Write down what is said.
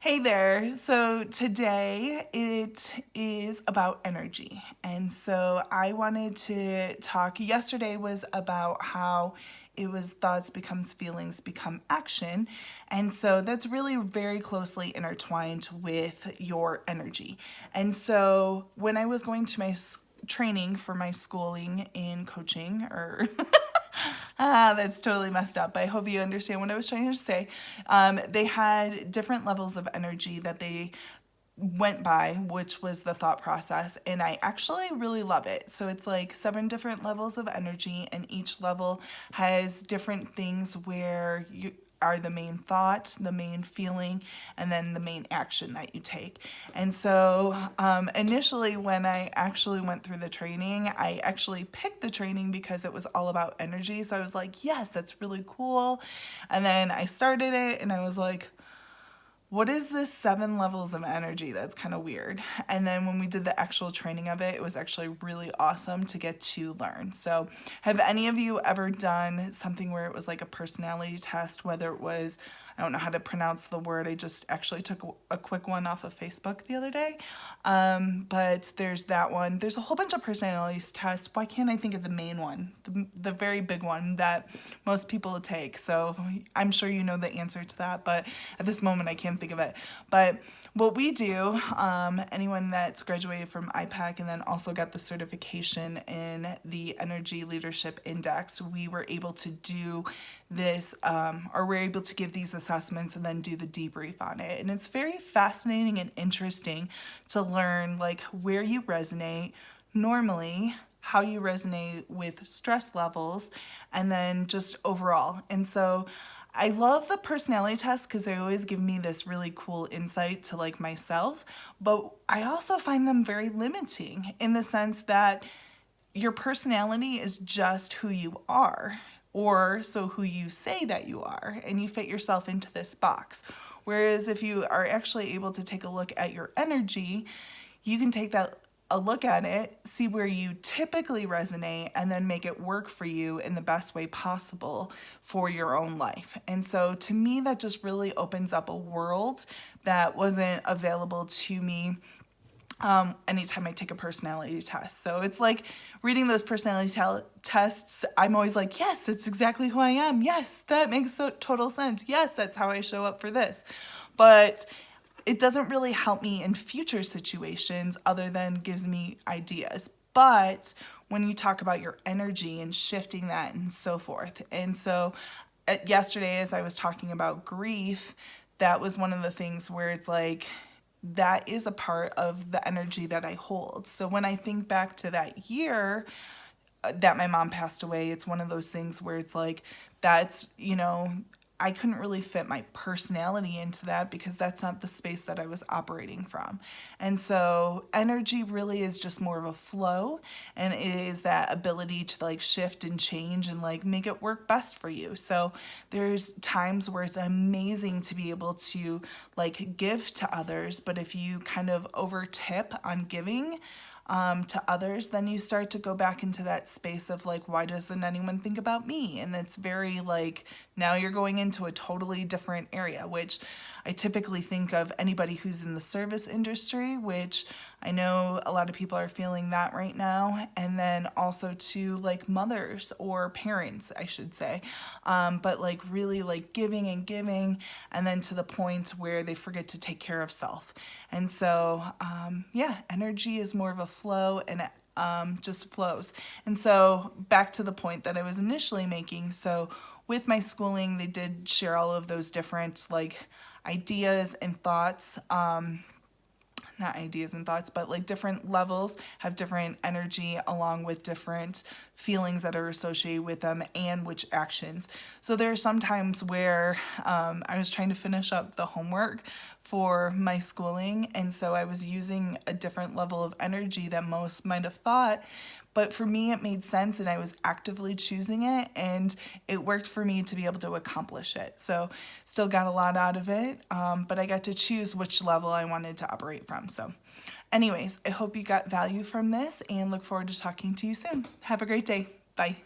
Hey there. So today it is about energy. And so I wanted to talk. Yesterday was about how it was thoughts becomes feelings become action. And so that's really very closely intertwined with your energy. And so when I was going to my training for my schooling in coaching or that's totally messed up. I hope you understand what I was trying to say. They had different levels of energy that they went by, which was the thought process, and I actually really love it. So it's like 7 different levels of energy, and each level has different things where you are the main thought, the main feeling, and then the main action that you take. And so initially, when I actually went through the training, I actually picked the training because it was all about energy. So I was like, yes, that's really cool. And then I started it, and I was like, what is this 7 levels of energy? That's kind of weird. And then when we did the actual training of it, it was actually really awesome to get to learn. So have any of you ever done something where it was like a personality test, whether it was, I don't know how to pronounce the word, I just actually took a quick one off of Facebook the other day. But there's that one. There's a whole bunch of personality tests. Why can't I think of the main one? The very big one that most people take. So I'm sure you know the answer to that, but at this moment I can't think of it. But what we do, anyone that's graduated from IPAC and then also got the certification in the Energy Leadership Index, we were able to do this, or we're able to give these assessments and then do the debrief on it. And it's very fascinating and interesting to learn like where you resonate normally, how you resonate with stress levels, and then just overall. And so I love the personality tests because they always give me this really cool insight to like myself, but I also find them very limiting in the sense that your personality is just who you are, or so who you say that you are, and you fit yourself into this box. Whereas if you are actually able to take a look at your energy, you can take that a look at it, see where you typically resonate, and then make it work for you in the best way possible for your own life. And so to me, that just really opens up a world that wasn't available to me anytime I take a personality test. So it's like reading those personality tests, I'm always like, yes, that's exactly who I am. Yes, that makes total sense. Yes, that's how I show up for this. But it doesn't really help me in future situations other than gives me ideas. But when you talk about your energy and shifting that and so forth. And so yesterday, as I was talking about grief, that was one of the things where it's like, that is a part of the energy that I hold. So when I think back to that year that my mom passed away, it's one of those things where it's like, that's, I couldn't really fit my personality into that because that's not the space that I was operating from. And so energy really is just more of a flow, and it is that ability to like shift and change and like make it work best for you. So there's times where it's amazing to be able to like give to others, but if you kind of over tip on giving, to others, then you start to go back into that space of like, why doesn't anyone think about me? And it's very like, now you're going into a totally different area, which I typically think of anybody who's in the service industry, which I know a lot of people are feeling that right now. And then also to like mothers or parents, I should say. But like really like giving and giving, and then to the point where they forget to take care of self. And so, energy is more of a flow, and it just flows. And so back to the point that I was initially making. So with my schooling, they did share all of those different like ideas and thoughts, not ideas and thoughts, but like different levels have different energy along with different feelings that are associated with them and which actions. So there are some times where I was trying to finish up the homework for my schooling, and so I was using a different level of energy than most might have thought. But for me, it made sense, and I was actively choosing it, and it worked for me to be able to accomplish it. So still got a lot out of it, but I got to choose which level I wanted to operate from. So anyways, I hope you got value from this and look forward to talking to you soon. Have a great day. Bye.